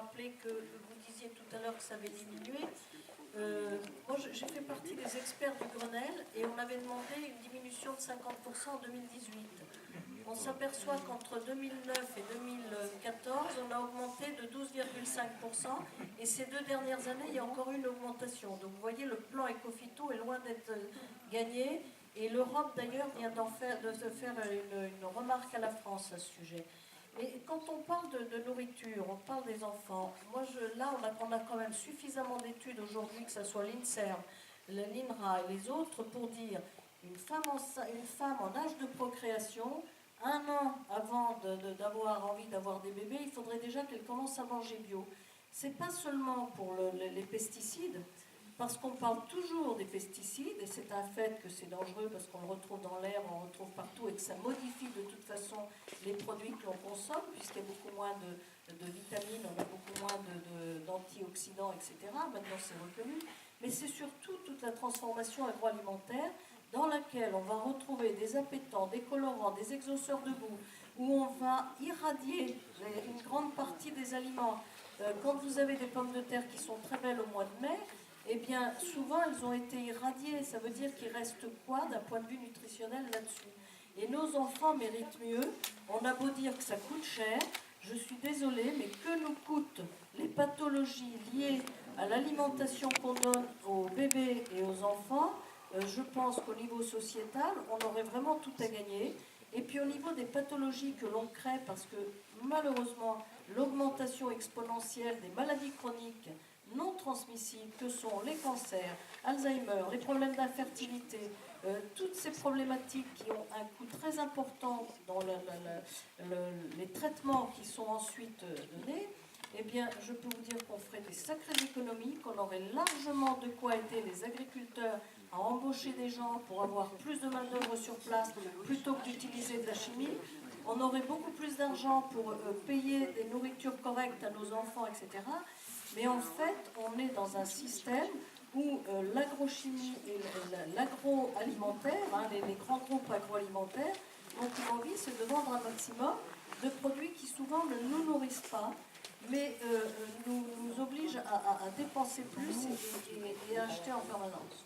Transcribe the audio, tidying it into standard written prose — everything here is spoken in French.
rappeler que vous disiez tout à l'heure que ça avait diminué. Moi, j'ai fait partie des experts du Grenelle et on avait demandé une diminution de 50% en 2018. On s'aperçoit qu'entre 2009 et 2014, on a augmenté de 12,5% et ces 2 dernières années, il y a encore eu une augmentation. Donc vous voyez, le plan Ecophyto est loin d'être gagné et l'Europe d'ailleurs vient de faire une remarque à la France à ce sujet. Et quand on parle de nourriture, on parle des enfants, moi là on a quand même suffisamment d'études aujourd'hui, que ce soit l'INSERM, l'INRA et les autres, pour dire une femme en âge de procréation, 1 an avant d'avoir envie d'avoir des bébés, il faudrait déjà qu'elle commence à manger bio. C'est pas seulement pour les pesticides, parce qu'on parle toujours des pesticides, et c'est un fait que c'est dangereux parce qu'on le retrouve dans l'air, on le retrouve partout, et que ça modifie de toute façon les produits que l'on consomme, puisqu'il y a beaucoup moins de vitamines, on a beaucoup moins d'antioxydants, etc. Maintenant c'est reconnu. Mais c'est surtout toute la transformation agroalimentaire dans laquelle on va retrouver des appétants, des colorants, des exauceurs de goût, où on va irradier une grande partie des aliments. Quand vous avez des pommes de terre qui sont très belles au mois de mai, eh bien, souvent, elles ont été irradiées. Ça veut dire qu'il reste quoi d'un point de vue nutritionnel là-dessus? Et nos enfants méritent mieux. On a beau dire que ça coûte cher, je suis désolée, mais que nous coûtent les pathologies liées à l'alimentation qu'on donne aux bébés et aux enfants? Je pense qu'au niveau sociétal, on aurait vraiment tout à gagner. Et puis au niveau des pathologies que l'on crée, parce que malheureusement, l'augmentation exponentielle des maladies chroniques non transmissibles que sont les cancers, Alzheimer, les problèmes d'infertilité, toutes ces problématiques qui ont un coût très important dans les traitements qui sont ensuite donnés, eh bien, je peux vous dire qu'on ferait des sacrées économies, qu'on aurait largement de quoi aider les agriculteurs à embaucher des gens pour avoir plus de main-d'œuvre sur place plutôt que d'utiliser de la chimie. On aurait beaucoup plus d'argent pour payer des nourritures correctes à nos enfants, etc. Mais en fait, on est dans un système où l'agrochimie et l'agroalimentaire, les grands groupes agroalimentaires, ont pour envie, c'est de vendre un maximum de produits qui souvent ne nous nourrissent pas, mais nous obligent à dépenser plus et à acheter en permanence.